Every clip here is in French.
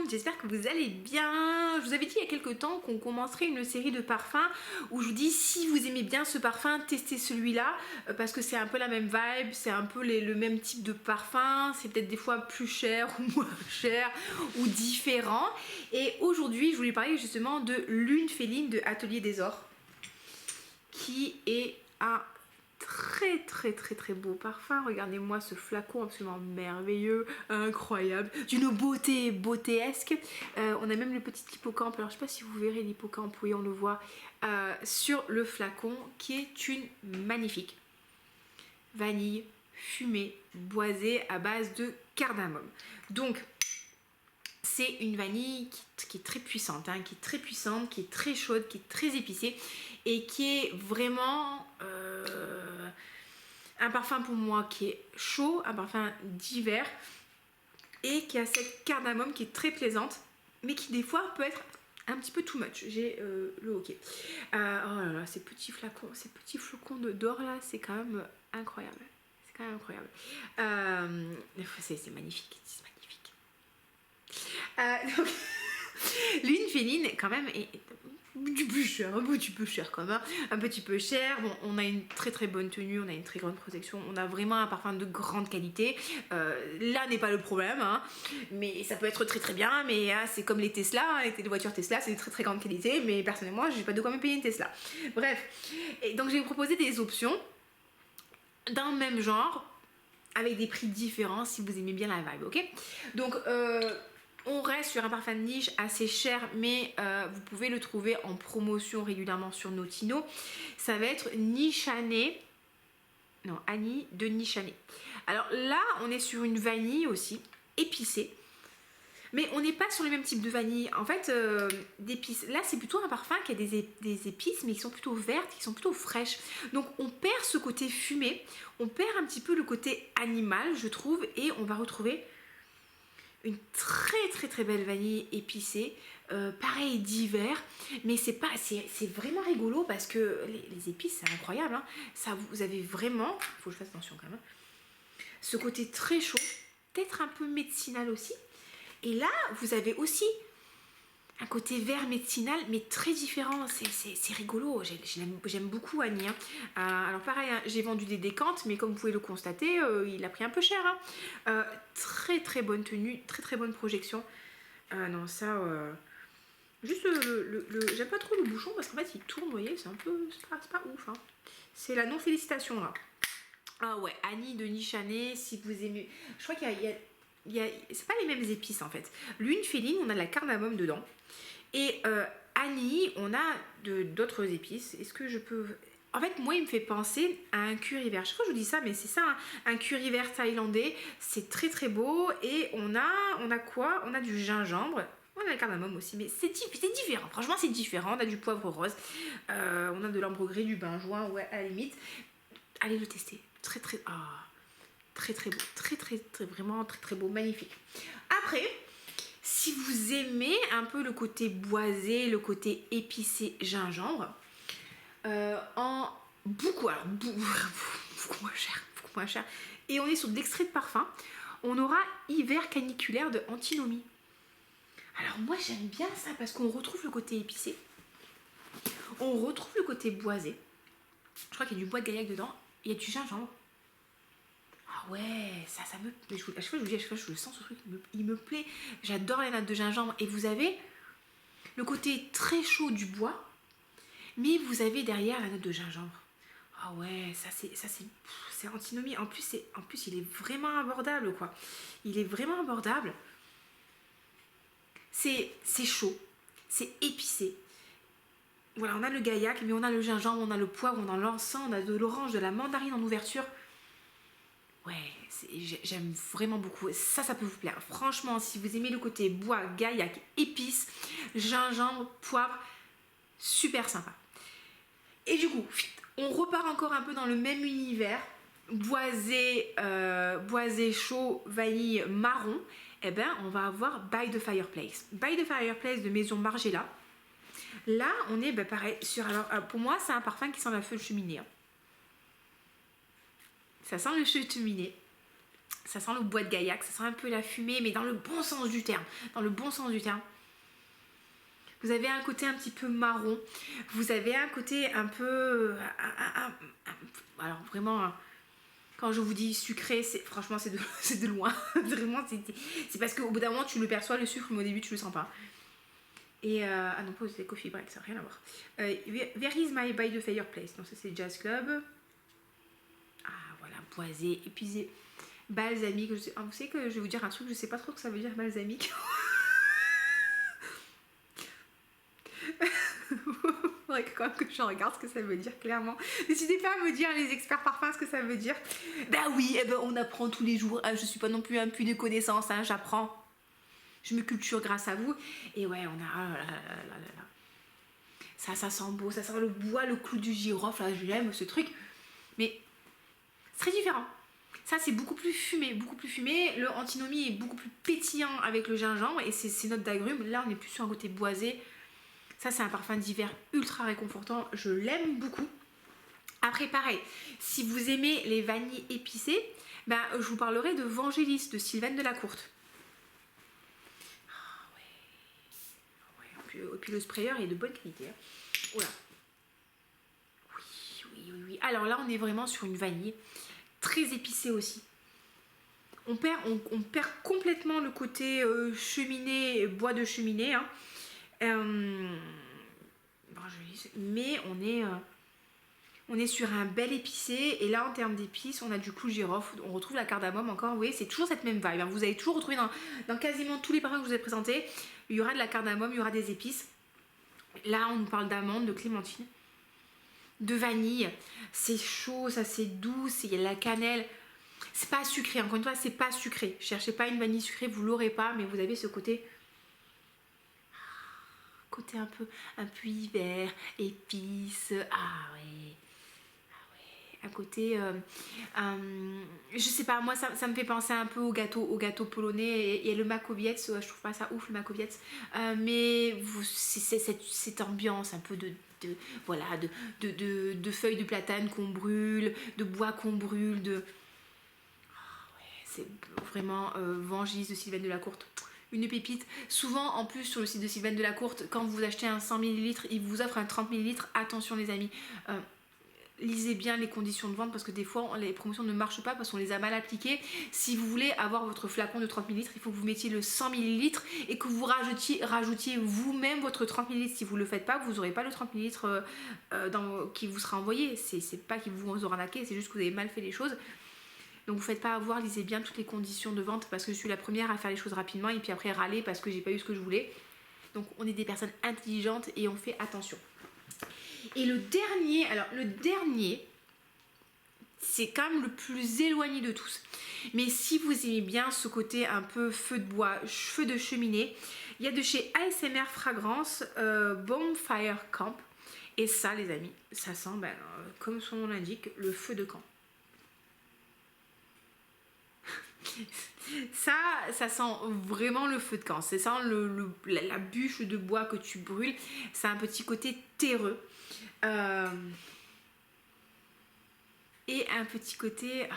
monde, j'espère que vous allez bien. Je vous avais dit il y a quelques temps qu'on commencerait une série de parfums où je vous dis si vous aimez bien ce parfum, testez celui-là parce que c'est un peu la même vibe, c'est un peu le même type de parfum, c'est peut-être des fois plus cher ou moins cher ou différent. Et aujourd'hui je voulais parler justement de Lune Féline de Atelier des Ors qui est un très beau parfum. Regardez-moi ce flacon absolument merveilleux, incroyable, d'une beauté beautéesque. On a même le petit hippocampe, alors je sais pas si vous verrez l'hippocampe, oui on le voit sur le flacon, qui est une magnifique vanille fumée boisée à base de cardamome. Donc c'est une vanille qui est très puissante, hein, qui est très chaude, qui est très épicée et qui est vraiment un parfum pour moi qui est chaud, un parfum d'hiver et qui a cette cardamome qui est très plaisante mais qui des fois peut être un petit peu too much. J'ai le hockey. Oh là là, ces petits flacons d'or là, c'est quand même incroyable. C'est quand même incroyable. C'est magnifique. C'est magnifique. Donc, Lune Féline quand même est un petit peu cher quand même, un petit peu cher. Bon, on a une très bonne tenue, on a une très grande protection, on a vraiment un parfum de grande qualité. Là n'est pas le problème, hein, mais ça peut être très bien. Mais c'est comme les Tesla, les voitures Tesla, c'est de très grande qualité. Mais personnellement, j'ai pas de quoi me payer une Tesla. Bref, et donc je vais vous proposer des options d'un même genre avec des prix différents si vous aimez bien la vibe, ok? Donc on reste sur un parfum de niche assez cher, mais vous pouvez le trouver en promotion régulièrement sur Notino. Ça va être Nichané, non, Annie de Nichané. Alors là, on est sur une vanille aussi, épicée. Mais on n'est pas sur le même type de vanille. En fait, d'épices. Là, c'est plutôt un parfum qui a des épices, mais qui sont plutôt vertes, qui sont plutôt fraîches. Donc, on perd ce côté fumé. On perd un petit peu le côté animal, je trouve. Et on va retrouver une très belle vanille épicée, pareil d'hiver, mais c'est vraiment rigolo parce que les épices c'est incroyable, hein. Ça, vous avez vraiment, faut que je fasse attention quand même, ce côté très chaud, peut-être un peu médicinal aussi, et là vous avez aussi un côté vert médicinal mais très différent, c'est rigolo, j'aime beaucoup Annie, hein. Alors pareil, hein, j'ai vendu des décantes mais comme vous pouvez le constater, il a pris un peu cher, hein. Très bonne tenue, très bonne projection. Non ça, juste j'aime pas trop le bouchon parce qu'en fait il tourne, vous voyez, c'est un peu, c'est pas ouf, hein. C'est la non félicitation là. Ah ouais, Annie de Nichané, si vous aimez, je crois qu'il y a c'est pas les mêmes épices en fait. Lune Féline, on a de la cardamome dedans. Et Annie, on a d'autres épices. Est-ce que je peux... En fait, moi, il me fait penser à un curry vert. Je sais pas, je vous dis ça, mais c'est ça, hein, un curry vert thaïlandais. C'est très beau. Et on a quoi? On a du gingembre. On a le cardamome aussi, mais c'est différent. Franchement, c'est différent. On a du poivre rose. On a de l'ambre gris, du benjoin, ouais, à la limite. Allez le tester. Très beau. Vraiment très beau. Magnifique. Après... Si vous aimez un peu le côté boisé, le côté épicé gingembre, en beaucoup moins cher, et on est sur de l'extrait de parfum, on aura Hiver caniculaire de Antinomy. Alors moi j'aime bien ça parce qu'on retrouve le côté épicé, on retrouve le côté boisé, je crois qu'il y a du bois de gaillac dedans, il y a du gingembre. Ah ouais, ça me... À chaque fois, je le sens ce truc, il me plaît. J'adore les notes de gingembre. Et vous avez le côté très chaud du bois, mais vous avez derrière la note de gingembre. Ah ouais, c'est Antinomy. En plus, il est vraiment abordable, quoi. Il est vraiment abordable. C'est chaud, c'est épicé. Voilà, on a le gaillac, mais on a le gingembre, on a le poivre, on a l'encens, on a de l'orange, de la mandarine en ouverture. Ouais, j'aime vraiment beaucoup. Ça peut vous plaire. Franchement, si vous aimez le côté bois, gaillac, épices, gingembre, poivre, super sympa. Et du coup, on repart encore un peu dans le même univers. Boisé chaud, vanille marron. Eh bien, on va avoir By the Fireplace. By the Fireplace de Maison Margiela. Là, on est pareil. Alors, pour moi, c'est un parfum qui sent la feu de cheminée, hein. Ça sent le feu de cheminée. Ça sent le bois de Gaillac, ça sent un peu la fumée, mais dans le bon sens du terme. Dans le bon sens du terme. Vous avez un côté un petit peu marron. Vous avez un côté un peu... alors vraiment, quand je vous dis sucré, franchement c'est de loin. Vraiment, c'est parce qu'au bout d'un moment tu le perçois le sucre, mais au début tu le sens pas. Et ah non, pas c'est Coffee Break, ça n'a rien à voir. Where is my by the fireplace? Non, ça c'est Jazz Club. Ah voilà, boisé, épuisé, balsamique. Vous savez que je vais vous dire un truc, je sais pas trop ce que ça veut dire balsamique. Faudrait quand même que je regarde ce que ça veut dire clairement. N'hésitez pas à me dire les experts parfums ce que ça veut dire. Bah oui, on apprend tous les jours. Je suis pas non plus un puits de connaissances, j'apprends. Je me culture grâce à vous. Et ouais, on a... Ça sent beau, ça sent le bois, le clou du girofle. J'aime ce truc. Mais c'est très différent. Ça, c'est beaucoup plus fumé, beaucoup plus fumé. Le antinomi est beaucoup plus pétillant avec le gingembre et ses notes d'agrumes. Là, on est plus sur un côté boisé. Ça, c'est un parfum d'hiver ultra réconfortant. Je l'aime beaucoup. Après, pareil, si vous aimez les vanilles épicées, ben, je vous parlerai de Vangelis de Sylvaine Delacourte. Et puis le sprayer est de bonne qualité. Voilà. Oui. Alors là, on est vraiment sur une vanille très épicée aussi. On perd complètement le côté cheminée, bois de cheminée. Hein. Mais on est sur un bel épicé. Et là, en termes d'épices, on a du clou girofle. On retrouve la cardamome encore. Vous voyez, c'est toujours cette même vibe. Hein. Vous allez toujours retrouver dans quasiment tous les parfums que je vous ai présentés. Il y aura de la cardamome, il y aura des épices. Là, on nous parle d'amande, de clémentine, de vanille. C'est chaud, ça c'est doux, il y a de la cannelle. C'est pas sucré, encore une fois, c'est pas sucré. Cherchez pas une vanille sucrée, vous l'aurez pas, mais vous avez ce côté un peu hiver, épices. Ah ouais. Un côté je sais pas, moi ça me fait penser un peu au gâteau polonais et le Makowiec. Je trouve pas ça ouf le Makowiec, mais c'est cette ambiance un peu de feuilles de platane qu'on brûle, de bois qu'on brûle, c'est vraiment Vangelis de Sylvaine Delacourte, une pépite. Souvent en plus sur le site de Sylvaine Delacourte, quand vous achetez un 100 ml, il vous offre un 30 ml. Attention les amis, lisez bien les conditions de vente parce que des fois les promotions ne marchent pas parce qu'on les a mal appliquées. Si vous voulez avoir votre flacon de 30 ml, il faut que vous mettiez le 100 ml et que vous rajoutiez vous-même votre 30 ml. Si vous ne le faites pas, vous n'aurez pas le 30 ml qui vous sera envoyé. C'est pas qu'ils vous ont arnaqué, c'est juste que vous avez mal fait les choses. Donc vous ne faites pas avoir, lisez bien toutes les conditions de vente parce que je suis la première à faire les choses rapidement et puis après râler parce que j'ai pas eu ce que je voulais. Donc on est des personnes intelligentes et on fait attention. Et le dernier, c'est quand même le plus éloigné de tous. Mais si vous aimez bien ce côté un peu feu de bois, feu de cheminée, il y a de chez ASMR Fragrance Bonfire Camp. Et ça, les amis, ça sent, comme son nom l'indique, le feu de camp. Ça sent vraiment le feu de camp. C'est ça la bûche de bois que tu brûles. C'est un petit côté terreux. Et un petit côté...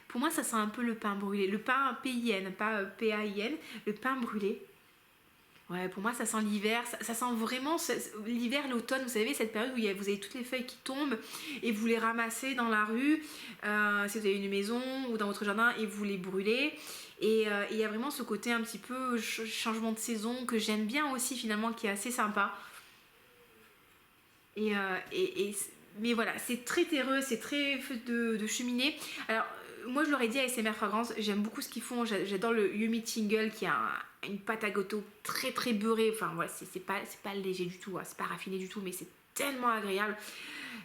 Pour moi, ça sent un peu le pain brûlé. Le pain PIN, pas PAIN. Le pain brûlé. Ouais, pour moi, ça sent l'hiver. Ça sent vraiment l'hiver, l'automne. Vous savez, cette période où vous avez toutes les feuilles qui tombent et vous les ramassez dans la rue, si vous avez une maison ou dans votre jardin et vous les brûlez. Et il y a vraiment ce côté un petit peu changement de saison que j'aime bien aussi finalement, qui est assez sympa. Mais voilà, c'est très terreux, c'est très feu de cheminée. Alors, moi je leur ai dit à ASMR Fragrance, j'aime beaucoup ce qu'ils font. J'adore le Yumi Tingle qui a une pâte à gâteau très très beurrée. Enfin, voilà, c'est pas léger du tout, hein, c'est pas raffiné du tout, mais c'est tellement agréable.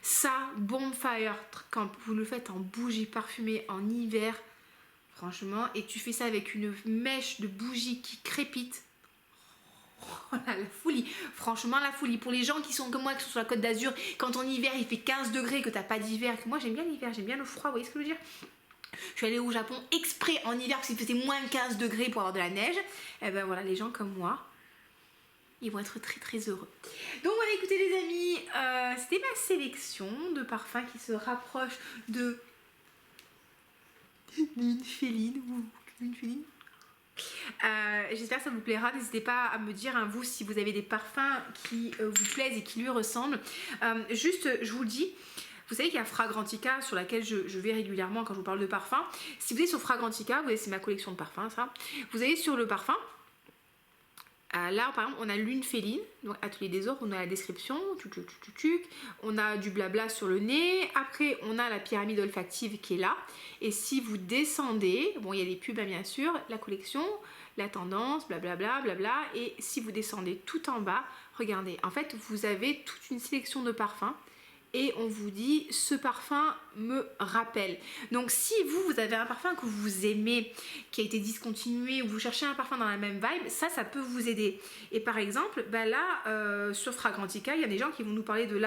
Ça, Bonfire, quand vous le faites en bougie parfumée en hiver, franchement, et tu fais ça avec une mèche de bougie qui crépite. Oh là, la folie, franchement la folie. Pour les gens qui sont comme moi, qui sont sur la Côte d'Azur, quand en hiver il fait 15 degrés, que t'as pas d'hiver, que moi j'aime bien l'hiver, j'aime bien le froid, vous voyez ce que je veux dire. Je suis allée au Japon exprès en hiver parce qu'il faisait moins de 15 degrés pour avoir de la neige. Et ben voilà, les gens comme moi, ils vont être très très heureux. Donc voilà, écoutez les amis, c'était ma sélection de parfums qui se rapprochent de Lune féline ou lune féline. J'espère que ça vous plaira. N'hésitez pas à me dire, hein, vous, si vous avez des parfums qui vous plaisent et qui lui ressemblent. Juste, je vous le dis, vous savez qu'il y a Fragrantica sur laquelle je vais régulièrement quand je vous parle de parfum. Si vous êtes sur Fragrantica, vous voyez, c'est ma collection de parfums, ça. Vous allez sur le parfum. Là, par exemple, on a Lune féline, donc Atelier des Ors, on a la description, on a du blabla sur le nez. Après, on a la pyramide olfactive qui est là. Et si vous descendez, bon, il y a des pubs, bien sûr, la collection, la tendance, blablabla, blabla. Et si vous descendez tout en bas, regardez, en fait, vous avez toute une sélection de parfums. Et on vous dit, ce parfum me rappelle. Donc si vous avez un parfum que vous aimez, qui a été discontinué, ou vous cherchez un parfum dans la même vibe, ça peut vous aider. Et par exemple, là, sur Fragrantica, il y a des gens qui vont nous parler de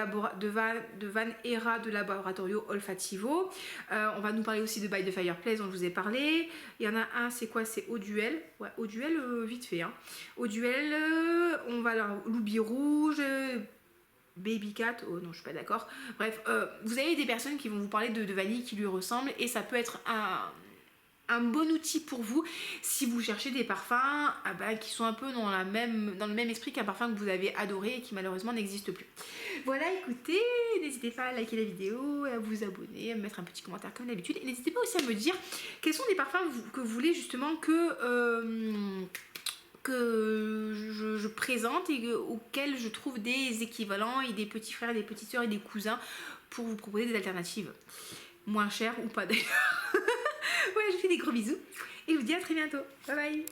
Van Era de Laboratorio Olfativo. On va nous parler aussi de By the Fireplace, dont je vous ai parlé. Il y en a un, c'est quoi? C'est Eau Duel. Ouais, Eau Duel, vite fait. Hein. Eau Duel, on va là, Loubi Rouge... Baby Cat, oh non je suis pas d'accord, bref, vous avez des personnes qui vont vous parler de vanille qui lui ressemble et ça peut être un bon outil pour vous si vous cherchez des parfums qui sont un peu dans le même esprit qu'un parfum que vous avez adoré et qui malheureusement n'existe plus. Voilà, écoutez, n'hésitez pas à liker la vidéo, à vous abonner, à me mettre un petit commentaire comme d'habitude et n'hésitez pas aussi à me dire quels sont les parfums que vous voulez justement que je présente et auxquels je trouve des équivalents et des petits frères, des petites sœurs et des cousins pour vous proposer des alternatives moins chères ou pas d'ailleurs. Ouais, je vous fais des gros bisous et je vous dis à très bientôt. Bye bye.